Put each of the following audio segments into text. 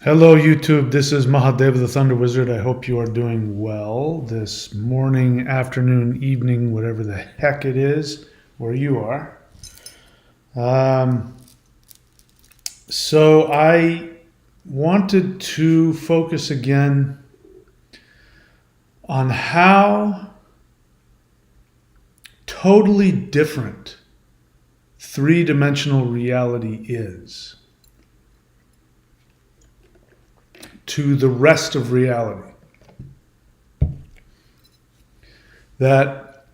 Hello YouTube, this is Mahadev the Thunder Wizard. I hope you are doing well this morning, afternoon, evening, whatever the heck it is where you are. So I wanted to focus again on how totally different three-dimensional reality is to the rest of reality. That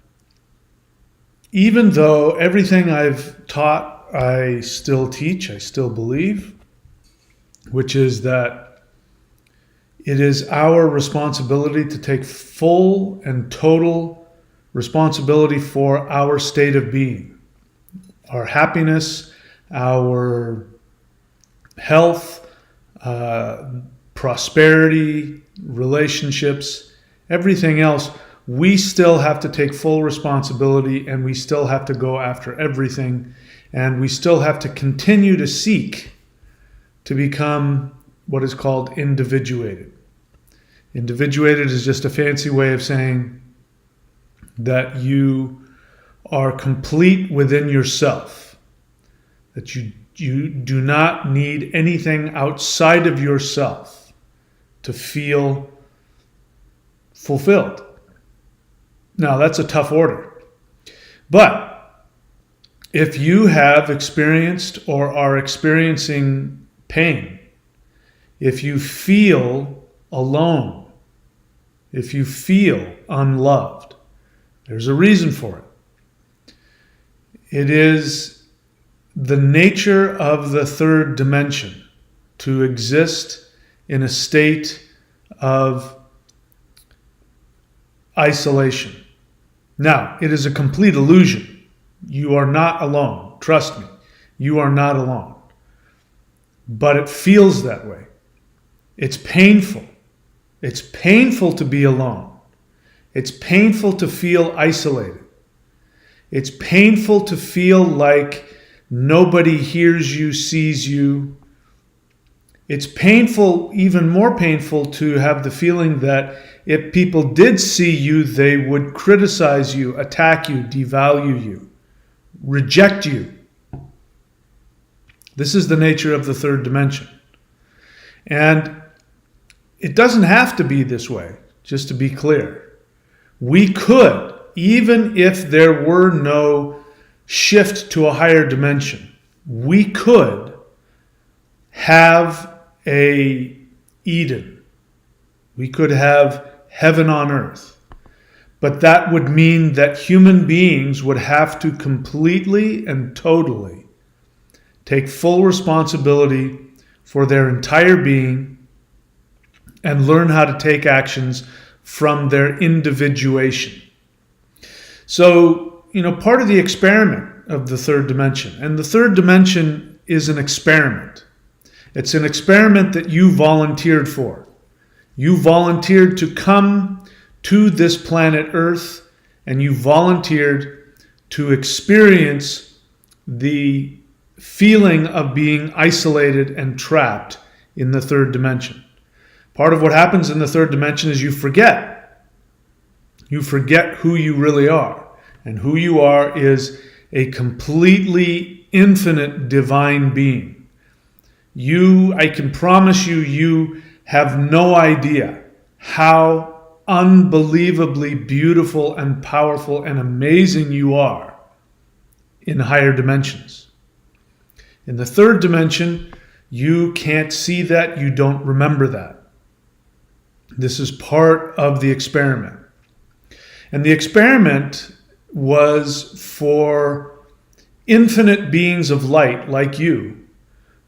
even though everything I've taught, I still teach, I still believe, which is that it is our responsibility to take full and total responsibility for our state of being, our happiness, our health, prosperity, relationships, everything else. We still have to take full responsibility, and we still have to go after everything, and we still have to continue to seek to become what is called individuated. Individuated is just a fancy way of saying that you are complete within yourself, that you do not need anything outside of yourself to feel fulfilled. Now, that's a tough order. But if you have experienced or are experiencing pain, if you feel alone, if you feel unloved, there's a reason for it. It is the nature of the third dimension to exist in a state of isolation. Now, it is a complete illusion. You are not alone. Trust me, you are not alone. But it feels that way. It's painful. It's painful to be alone. It's painful to feel isolated. It's painful to feel like nobody hears you, sees you. It's painful, even more painful, to have the feeling that if people did see you, they would criticize you, attack you, devalue you, reject you. This is the nature of the third dimension. And it doesn't have to be this way, just to be clear. We could, even if there were no shift to a higher dimension, we could have a Eden. We could have heaven on earth. But that would mean that human beings would have to completely and totally take full responsibility for their entire being and learn how to take actions from their individuation. So, part of the experiment of the third dimension, and the third dimension is an experiment. It's an experiment that you volunteered for. You volunteered to come to this planet Earth, and you volunteered to experience the feeling of being isolated and trapped in the third dimension. Part of what happens in the third dimension is you forget. You forget who you really are. And who you are is a completely infinite divine being. I can promise you, you have no idea how unbelievably beautiful and powerful and amazing you are in higher dimensions. In the third dimension, you can't see that, you don't remember that. This is part of the experiment. And the experiment was for infinite beings of light like you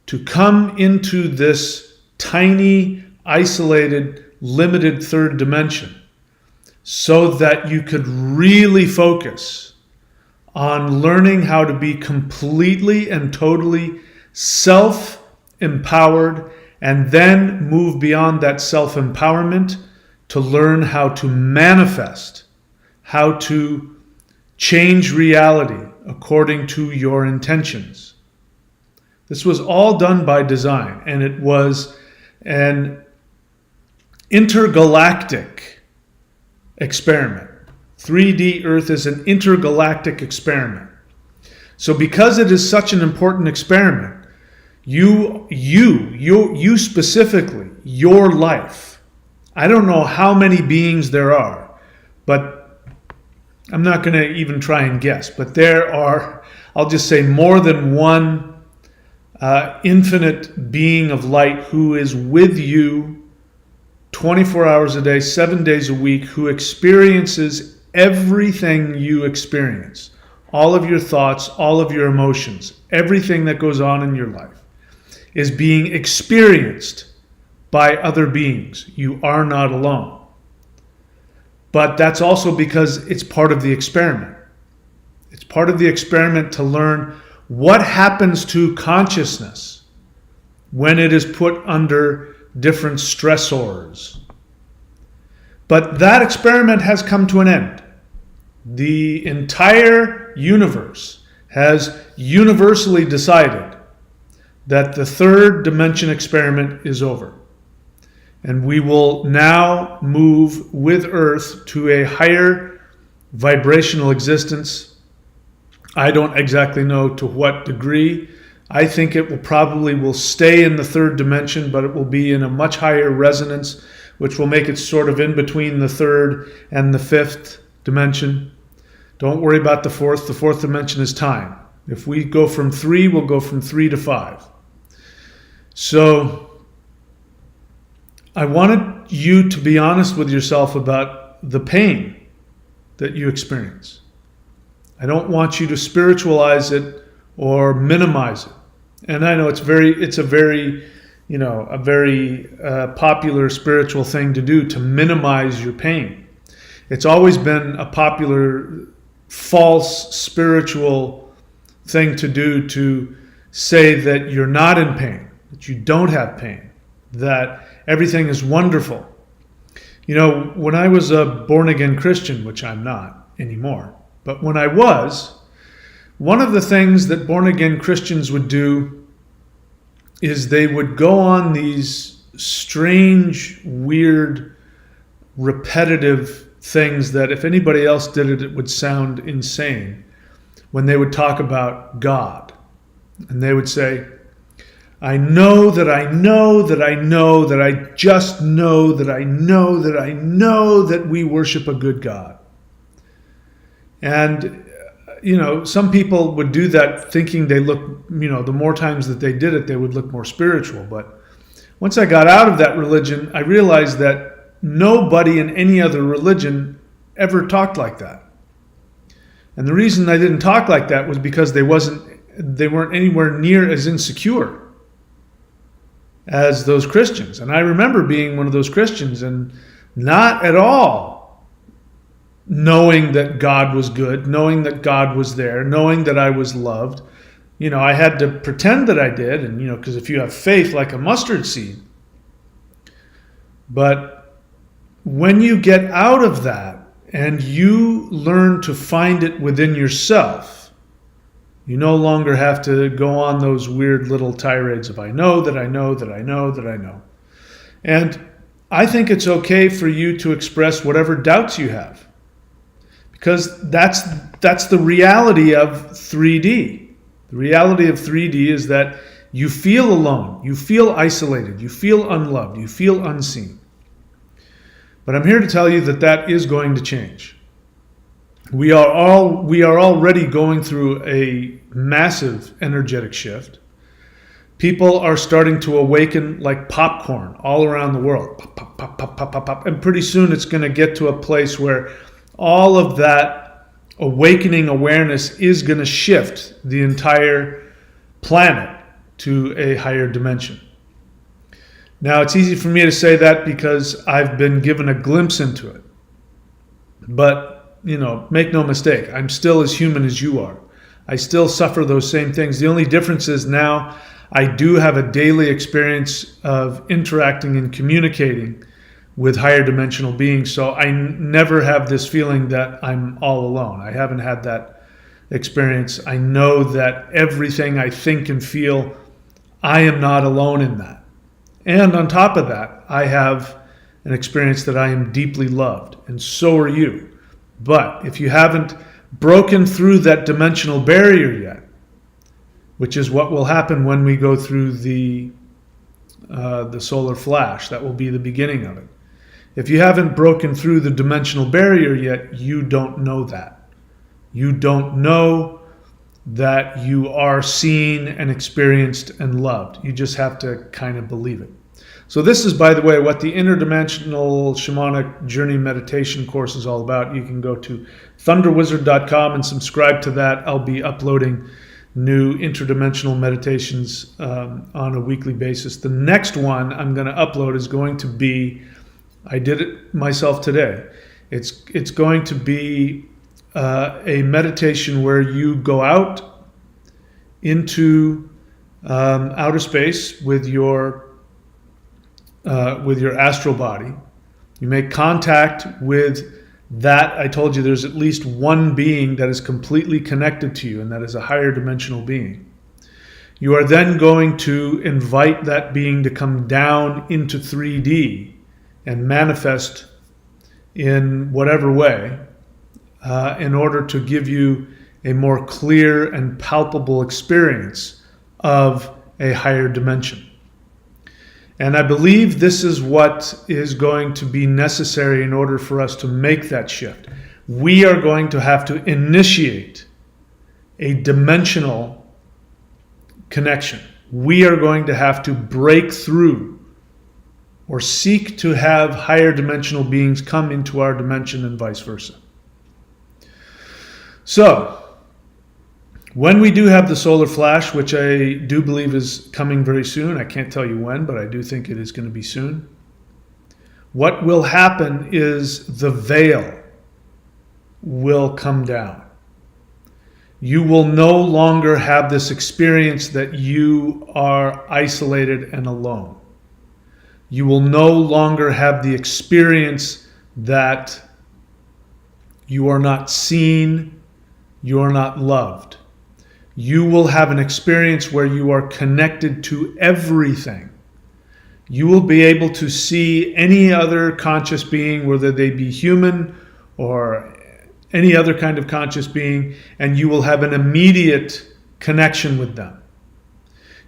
to come into this tiny, isolated, limited third dimension so that you could really focus on learning how to be completely and totally self-empowered, and then move beyond that self-empowerment to learn how to manifest, how to change reality according to your intentions. This was all done by design, and it was an intergalactic experiment. 3D Earth is an intergalactic experiment. So because it is such an important experiment, you specifically, your life, I don't know how many beings there are, but I'm not going to even try and guess, but there are, I'll just say, more than one infinite being of light who is with you 24 hours a day, 7 days a week, who experiences everything you experience. All of your thoughts, all of your emotions, everything that goes on in your life is being experienced by other beings. You are not alone. But that's also because it's part of the experiment. It's part of the experiment to learn what happens to consciousness when it is put under different stressors. But that experiment has come to an end. The entire universe has universally decided that the third dimension experiment is over. And we will now move with Earth to a higher vibrational existence. I don't exactly know to what degree. I think it will stay in the third dimension, but it will be in a much higher resonance, which will make it sort of in between the third and the fifth dimension. Don't worry about the fourth. The fourth dimension is time. If we go from 3, we'll go from 3 to 5. So I wanted you to be honest with yourself about the pain that you experience. I don't want you to spiritualize it or minimize it. And I know it's a very popular spiritual thing to do, to minimize your pain. It's always been a popular false spiritual thing to do, to say that you're not in pain, that you don't have pain, that everything is wonderful. You know, when I was a born-again Christian, which I'm not anymore, but when I was, one of the things that born-again Christians would do is they would go on these strange, weird, repetitive things that if anybody else did it, it would sound insane, when they would talk about God. And they would say, I know that I know that I know that I just know that I know that I know that we worship a good God. And, some people would do that thinking they look, the more times that they did it, they would look more spiritual. But once I got out of that religion, I realized that nobody in any other religion ever talked like that. And the reason I didn't talk like that was because they weren't anywhere near as insecure as those Christians. And I remember being one of those Christians and not at all knowing that God was good, knowing that God was there, knowing that I was loved. I had to pretend that I did, and because if you have faith like a mustard seed. But when you get out of that and you learn to find it within yourself, you no longer have to go on those weird little tirades of I know that I know that I know that I know. And I think it's okay for you to express whatever doubts you have, because that's the reality of 3D. The reality of 3D is that you feel alone, you feel isolated, you feel unloved, you feel unseen. But I'm here to tell you that that is going to change. We are already going through a massive energetic shift. People are starting to awaken like popcorn all around the world. Pop, pop, pop, pop, pop, pop, pop. And pretty soon it's going to get to a place where all of that awakening awareness is going to shift the entire planet to a higher dimension. Now, it's easy for me to say that because I've been given a glimpse into it. But, make no mistake, I'm still as human as you are. I still suffer those same things. The only difference is now I do have a daily experience of interacting and communicating with higher dimensional beings. So I never have this feeling that I'm all alone. I haven't had that experience. I know that everything I think and feel, I am not alone in that. And on top of that, I have an experience that I am deeply loved, and so are you. But if you haven't broken through that dimensional barrier yet, which is what will happen when we go through the solar flash, that will be the beginning of it. If you haven't broken through the dimensional barrier yet, you don't know that. You don't know that you are seen and experienced and loved. You just have to kind of believe it. So this is, by the way, what the Interdimensional Shamanic Journey Meditation course is all about. You can go to thunderwizard.com and subscribe to that. I'll be uploading new interdimensional meditations on a weekly basis. The next one I'm going to upload is going to be, I did it myself today. It's going to be a meditation where you go out into outer space with your astral body. You make contact with that. I told you there's at least one being that is completely connected to you, and that is a higher dimensional being. You are then going to invite that being to come down into 3D and manifest in whatever way in order to give you a more clear and palpable experience of a higher dimension. And I believe this is what is going to be necessary in order for us to make that shift. We are going to have to initiate a dimensional connection. We are going to have to break through or seek to have higher dimensional beings come into our dimension and vice versa. So, when we do have the solar flash, which I do believe is coming very soon, I can't tell you when, but I do think it is going to be soon, what will happen is the veil will come down. You will no longer have this experience that you are isolated and alone. You will no longer have the experience that you are not seen, you are not loved. You will have an experience where you are connected to everything. You will be able to see any other conscious being, whether they be human or any other kind of conscious being, and you will have an immediate connection with them.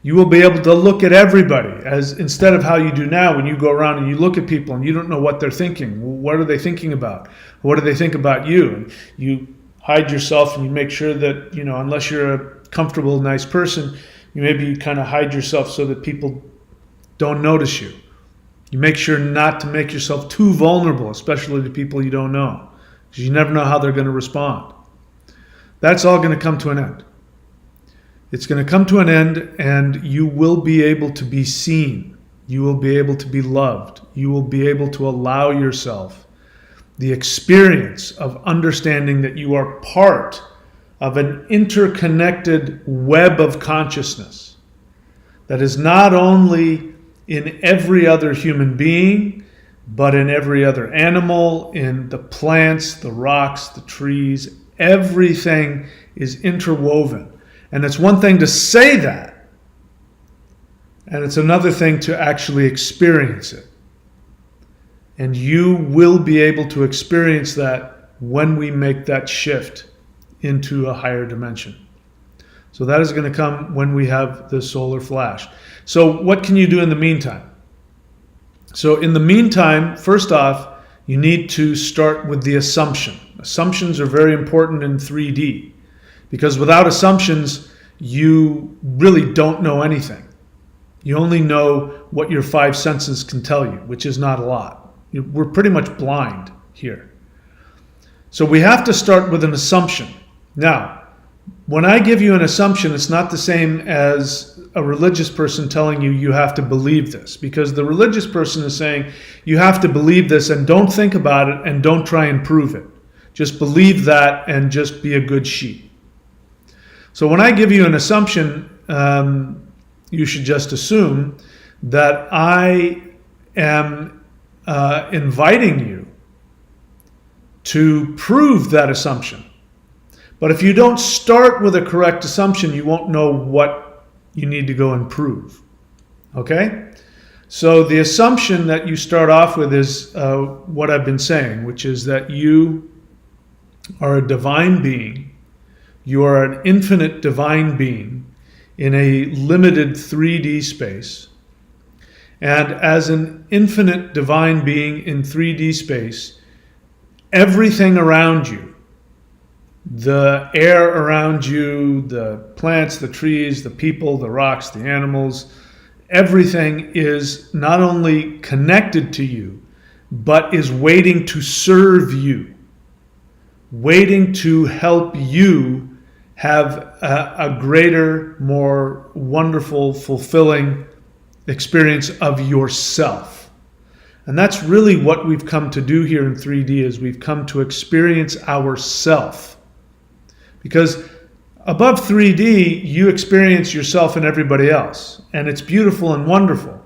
You will be able to look at everybody as instead of how you do now when you go around and you look at people and you don't know what they're thinking. What are they thinking about? What do they think about you? And you hide yourself and you make sure that, unless you're a comfortable, nice person, you maybe kind of hide yourself so that people don't notice you. You make sure not to make yourself too vulnerable, especially to people you don't know, because you never know how they're going to respond. That's all going to come to an end. It's going to come to an end, and you will be able to be seen. You will be able to be loved. You will be able to allow yourself the experience of understanding that you are part of an interconnected web of consciousness that is not only in every other human being, but in every other animal, in the plants, the rocks, the trees. Everything is interwoven. And it's one thing to say that, and it's another thing to actually experience it. And you will be able to experience that when we make that shift into a higher dimension. So that is going to come when we have the solar flash. So what can you do in the meantime? So in the meantime, first off, you need to start with the assumption. Assumptions are very important in 3D, because without assumptions, you really don't know anything. You only know what your five senses can tell you, which is not a lot. We're pretty much blind here. So we have to start with an assumption. Now, when I give you an assumption, it's not the same as a religious person telling you you have to believe this, because the religious person is saying you have to believe this and don't think about it and don't try and prove it. Just believe that and just be a good sheep. So when I give you an assumption, you should just assume that I am inviting you to prove that assumption. But if you don't start with a correct assumption, you won't know what you need to go and prove. Okay? So the assumption that you start off with is what I've been saying, which is that you are a divine being. You are an infinite divine being in a limited 3D space. And as an infinite divine being in 3D space, everything around you, the air around you, the plants, the trees, the people, the rocks, the animals, everything is not only connected to you, but is waiting to serve you, waiting to help you have a greater, more wonderful, fulfilling experience of yourself. And that's really what we've come to do here in 3D, is we've come to experience ourself. Because above 3D, you experience yourself and everybody else, and it's beautiful and wonderful.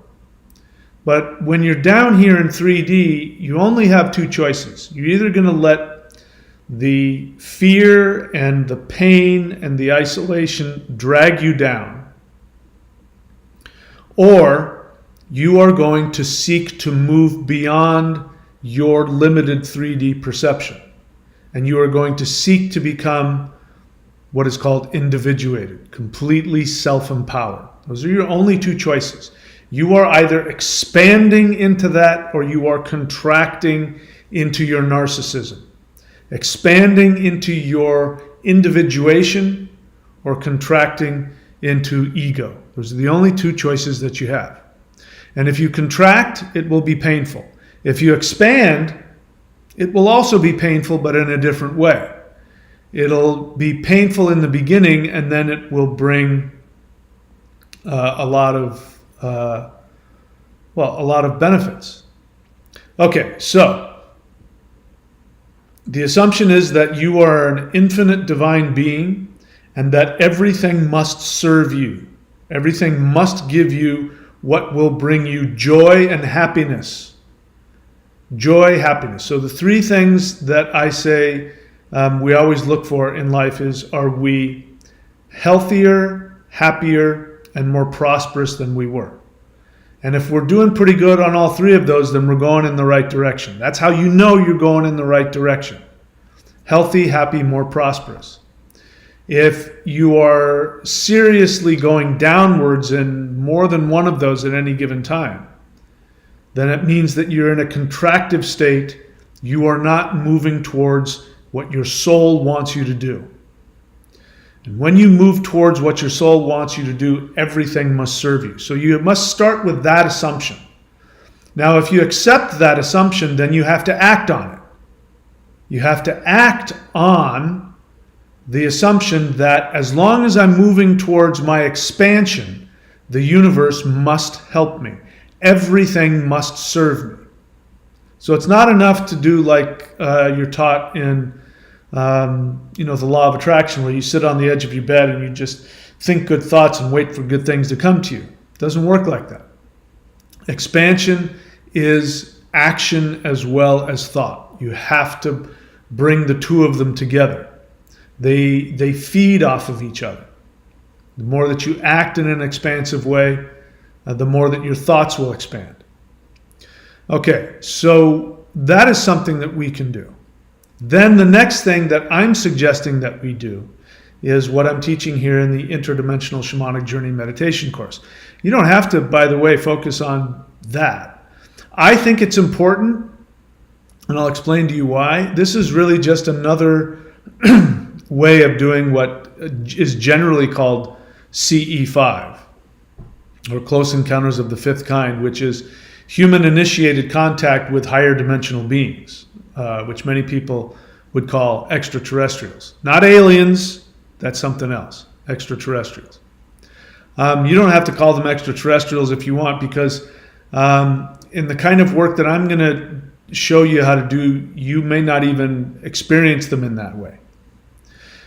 But when you're down here in 3D, you only have two choices. You're either going to let the fear and the pain and the isolation drag you down, or you are going to seek to move beyond your limited 3D perception, and you are going to seek to become what is called individuated, completely self-empowered. Those are your only two choices. You are either expanding into that, or you are contracting into your narcissism. Expanding into your individuation, or contracting into ego. Those are the only two choices that you have. And if you contract, it will be painful. If you expand, it will also be painful, but in a different way. It'll be painful in the beginning, and then it will bring a lot of benefits. Okay, so the assumption is that you are an infinite divine being, and that everything must serve you. Everything must give you what will bring you joy and happiness. Joy, happiness. So the three things that I say we always look for in life is, are we healthier, happier, and more prosperous than we were? And if we're doing pretty good on all three of those, then we're going in the right direction. That's how you know you're going in the right direction. Healthy, happy, more prosperous. If you are seriously going downwards in more than one of those at any given time, then it means that you're in a contractive state. You are not moving towards what your soul wants you to do. And when you move towards what your soul wants you to do, everything must serve you. So you must start with that assumption. Now, if you accept that assumption, then you have to act on it. You have to act on the assumption that as long as I'm moving towards my expansion, the universe must help me. Everything must serve me. So it's not enough to do like you're taught in the law of attraction, where you sit on the edge of your bed and you just think good thoughts and wait for good things to come to you. It doesn't work like that. Expansion is action as well as thought. You have to bring the two of them together. They feed off of each other. The more that you act in an expansive way, the more that your thoughts will expand. Okay, so that is something that we can do. Then the next thing that I'm suggesting that we do is what I'm teaching here in the Interdimensional Shamanic Journey Meditation course. You don't have to, by the way, focus on that. I think it's important, and I'll explain to you why. This is really just another way of doing what is generally called CE5, or Close Encounters of the Fifth Kind, which is human-initiated contact with higher dimensional beings, which many people would call extraterrestrials. Not aliens, that's something else, extraterrestrials. You don't have to call them extraterrestrials if you want, because in the kind of work that I'm going to show you how to do, you may not even experience them in that way.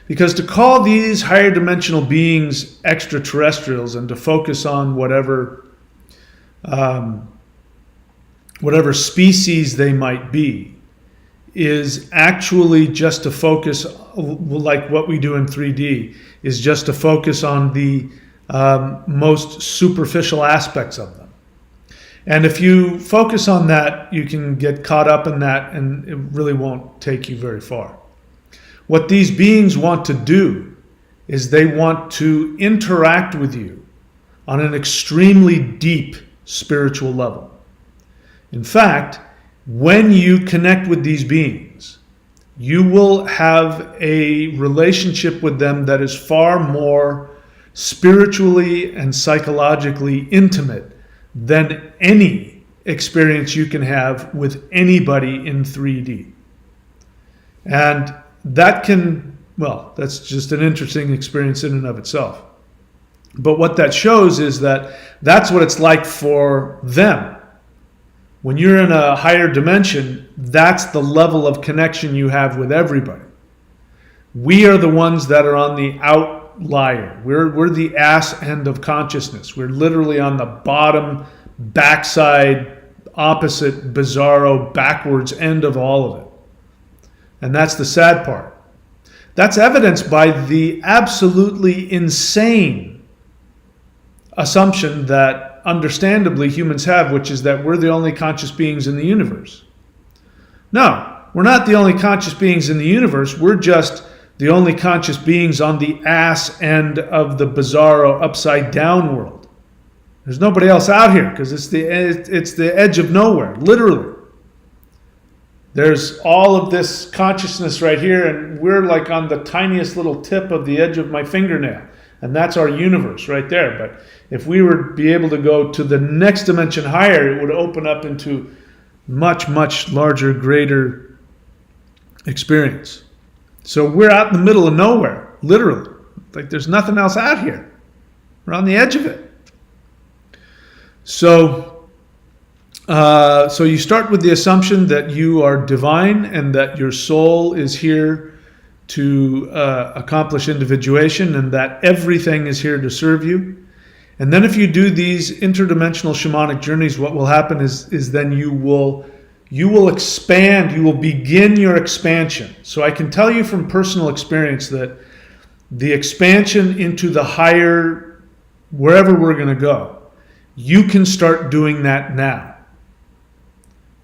Because to call these higher dimensional beings extraterrestrials and to focus on whatever species they might be is actually just to focus, like what we do in 3D, is just to focus on the most superficial aspects of them. And if you focus on that, you can get caught up in that, and it really won't take you very far. What these beings want to do is they want to interact with you on an extremely deep spiritual level. In fact, when you connect with these beings, you will have a relationship with them that is far more spiritually and psychologically intimate than any experience you can have with anybody in 3D. And that can, well, that's just an interesting experience in and of itself. But what that shows is that that's what it's like for them. When you're in a higher dimension, that's the level of connection you have with everybody. We are the ones that are on the outlier. We're the ass end of consciousness. We're literally on the bottom, backside, opposite, bizarro, backwards end of all of it. And that's the sad part. That's evidenced by the absolutely insane assumption that understandably humans have, which is that we're the only conscious beings in the universe. No, we're not the only conscious beings in the universe. We're just the only conscious beings on the ass end of the bizarro upside down world. There's nobody else out here because it's the edge of nowhere, literally. There's all of this consciousness right here, and we're like on the tiniest little tip of the edge of my fingernail. And that's our universe right there. But if we were to be able to go to the next dimension higher, it would open up into much, much larger, greater experience. So we're out in the middle of nowhere, literally. Like there's nothing else out here. We're on the edge of it. So you start with the assumption that you are divine and that your soul is here to accomplish individuation and that everything is here to serve you. And then if you do these interdimensional shamanic journeys, what will happen is then you will expand, you will begin your expansion. So I can tell you from personal experience that the expansion into the higher, wherever we're going to go, you can start doing that now.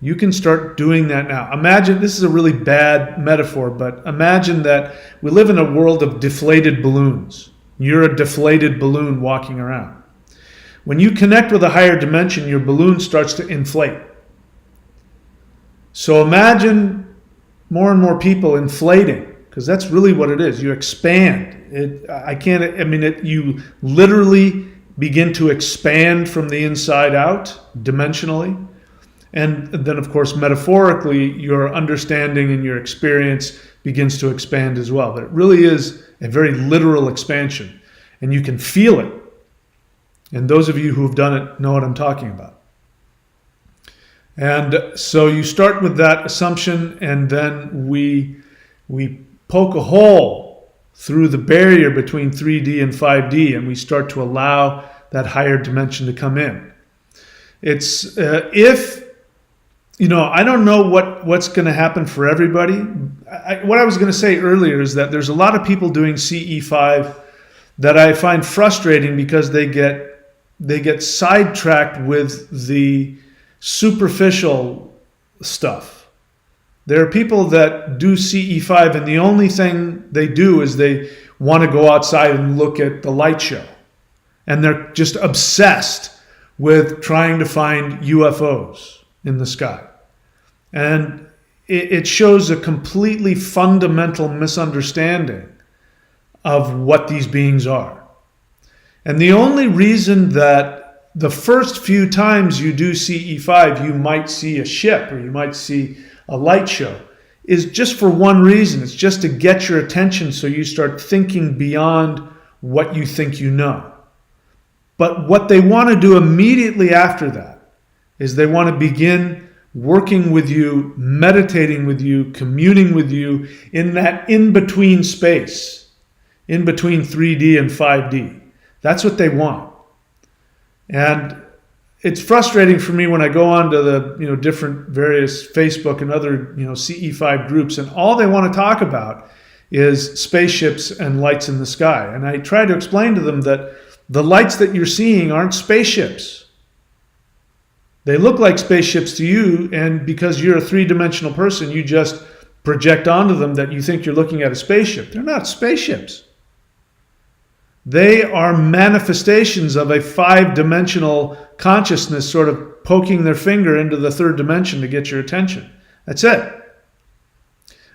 You can start doing that now. Imagine, this is a really bad metaphor, but imagine that we live in a world of deflated balloons. You're a deflated balloon walking around. When you connect with a higher dimension, your balloon starts to inflate. So imagine more and more people inflating, because that's really what it is. You expand. You literally begin to expand from the inside out, dimensionally. And then, of course, metaphorically, your understanding and your experience begins to expand as well. But it really is a very literal expansion. And you can feel it. And those of you who have done it know what I'm talking about. And so you start with that assumption, and then we poke a hole through the barrier between 3D and 5D, and we start to allow that higher dimension to come in. It's I don't know what's going to happen for everybody. What I was going to say earlier is that there's a lot of people doing CE5 that I find frustrating because they get sidetracked with the superficial stuff. There are people that do CE5 and the only thing they do is they want to go outside and look at the light show. And they're just obsessed with trying to find UFOs in the sky. And it shows a completely fundamental misunderstanding of what these beings are. And the only reason that the first few times you do CE5, you might see a ship or you might see a light show is just for one reason. It's just to get your attention so you start thinking beyond what you think you know. But what they want to do immediately after that is they want to begin working with you, meditating with you, communing with you in that in-between space, in between 3D and 5D. That's what they want. And it's frustrating for me when I go on to the different various Facebook and other CE5 groups, and all they want to talk about is spaceships and lights in the sky. And I try to explain to them that the lights that you're seeing aren't spaceships. They look like spaceships to you, and because you're a three-dimensional person, you just project onto them that you think you're looking at a spaceship. They're not spaceships. They are manifestations of a five-dimensional consciousness sort of poking their finger into the third dimension to get your attention. That's it.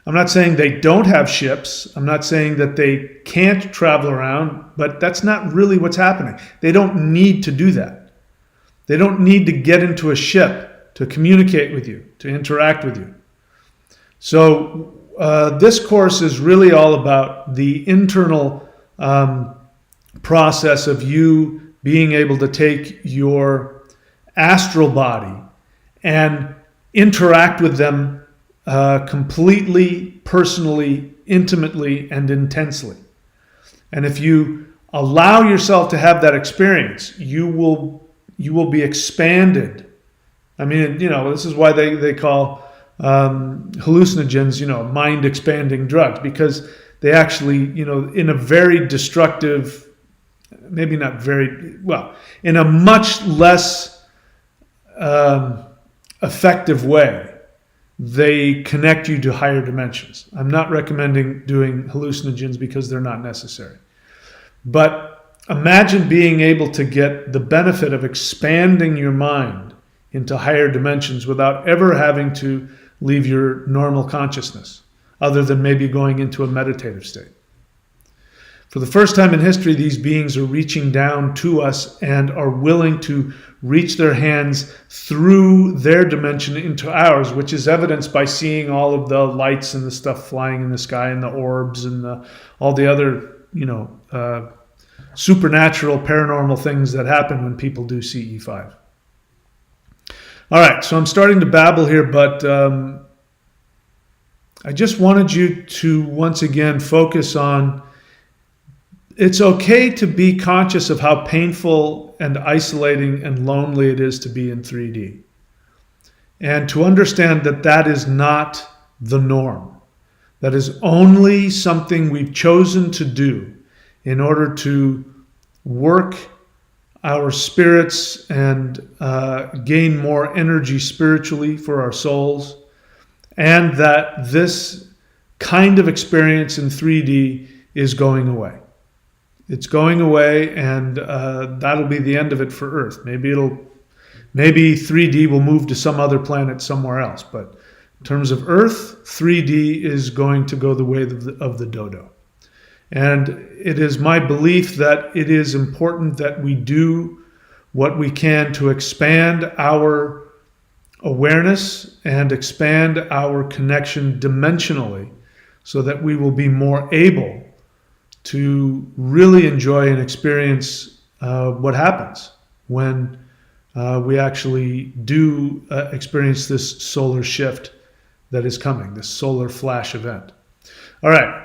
I'm not saying they don't have ships. I'm not saying that they can't travel around, but that's not really what's happening. They don't need to do that. They don't need to get into a ship to communicate with you, to interact with you. So this course is really all about the internal process of you being able to take your astral body and interact with them completely, personally, intimately, and intensely. And if you allow yourself to have that experience, you will be expanded. I mean, this is why they call hallucinogens, mind expanding drugs, because they actually, in a very destructive, maybe not very, well, in a much less effective way, they connect you to higher dimensions. I'm not recommending doing hallucinogens because they're not necessary. But imagine being able to get the benefit of expanding your mind into higher dimensions without ever having to leave your normal consciousness, other than maybe going into a meditative state. For the first time in history, these beings are reaching down to us and are willing to reach their hands through their dimension into ours, which is evidenced by seeing all of the lights and the stuff flying in the sky and the orbs and all the other, supernatural, paranormal things that happen when people do CE5. All right, so I'm starting to babble here, but I just wanted you to once again focus on, it's okay to be conscious of how painful and isolating and lonely it is to be in 3D. And to understand that that is not the norm. That is only something we've chosen to do in order to work our spirits and gain more energy spiritually for our souls. And that this kind of experience in 3D is going away. It's going away, and that'll be the end of it for Earth. Maybe 3D will move to some other planet somewhere else. But in terms of Earth, 3D is going to go the way of the dodo. And it is my belief that it is important that we do what we can to expand our awareness and expand our connection dimensionally, so that we will be more able to really enjoy and experience what happens when we actually do experience this solar shift that is coming, this solar flash event. All right.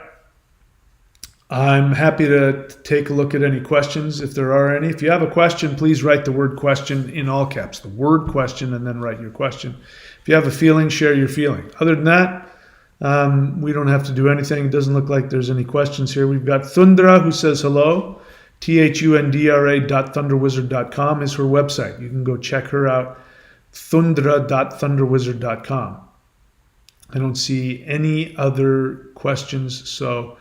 I'm happy to take a look at any questions if there are any. If you have a question, please write the word question in all caps, the word question, and then write your question. If you have a feeling, share your feeling. Other than that, we don't have to do anything. It doesn't look like there's any questions here. We've got Thundra who says hello. THUNDRA.thunderwizard.com is her website. You can go check her out. Thundra.thunderwizard.com. I don't see any other questions, so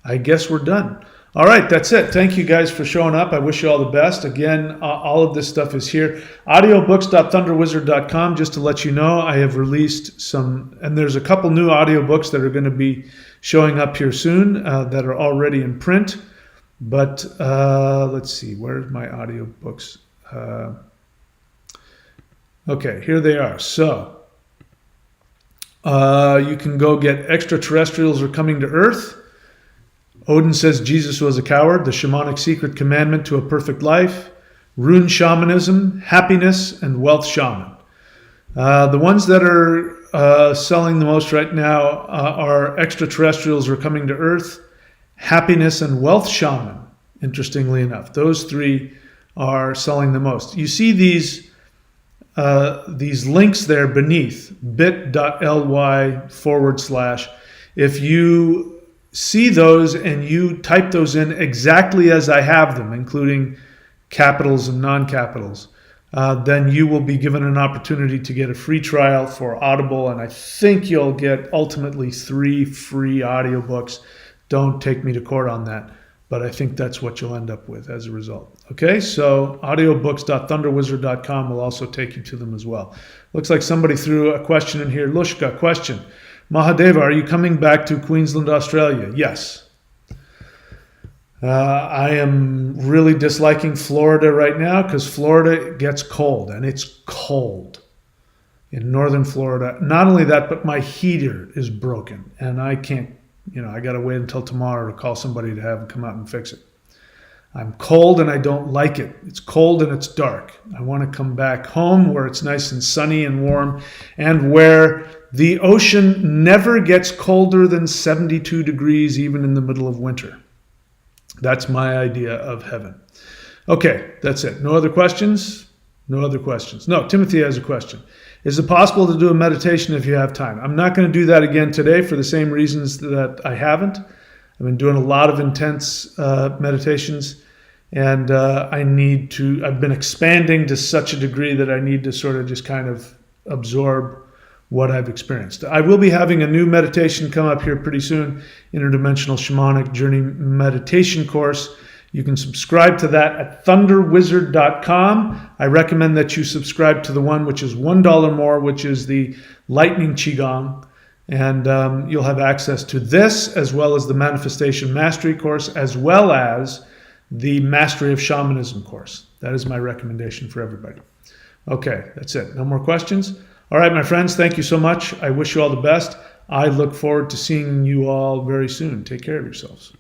I guess we're done. All right, that's it. Thank you guys for showing up. I wish you all the best. Again, all of this stuff is here. Audiobooks.thunderwizard.com, just to let you know, I have released some, and there's a couple new audiobooks that are going to be showing up here soon that are already in print. But let's see, where's my audiobooks? Okay, here they are. So you can go get Extraterrestrials Are Coming to Earth. Odin Says Jesus Was a Coward, The Shamanic Secret Commandment to a Perfect Life, RUNE Shamanism, Happiness, and Wealth Shaman. The ones that are selling the most right now are Extraterrestrials Are Coming to Earth, Happiness, and Wealth Shaman, interestingly enough. Those three are selling the most. You see these links there beneath, bit.ly/. If you see those and you type those in exactly as I have them, including capitals and non-capitals, then you will be given an opportunity to get a free trial for Audible, and I think you'll get ultimately 3 free audiobooks. Don't take me to court on that, but I think that's what you'll end up with as a result. Okay, so audiobooks.thunderwizard.com will also take you to them as well. Looks like somebody threw a question in here. Lushka, question. Mahadeva, are you coming back to Queensland, Australia? Yes. I am really disliking Florida right now because Florida gets cold, and it's cold in northern Florida. Not only that, but my heater is broken, and I can't, I got to wait until tomorrow to call somebody to have them come out and fix it. I'm cold and I don't like it. It's cold and it's dark. I want to come back home where it's nice and sunny and warm, and where the ocean never gets colder than 72 degrees even in the middle of winter. That's my idea of heaven. Okay, that's it. No other questions? No other questions. No, Timothy has a question. Is it possible to do a meditation if you have time? I'm not going to do that again today for the same reasons that I haven't. I've been doing a lot of intense meditations, and I've been expanding to such a degree that I need to sort of just kind of absorb what I've experienced. I will be having a new meditation come up here pretty soon, Interdimensional Shamanic Journey Meditation course. You can subscribe to that at thunderwizard.com. I recommend that you subscribe to the one which is $1 more, which is the Lightning Qigong. And you'll have access to this, as well as the Manifestation Mastery course, as well as the Mastery of Shamanism course. That is my recommendation for everybody. Okay, that's it. No more questions? All right, my friends, thank you so much. I wish you all the best. I look forward to seeing you all very soon. Take care of yourselves.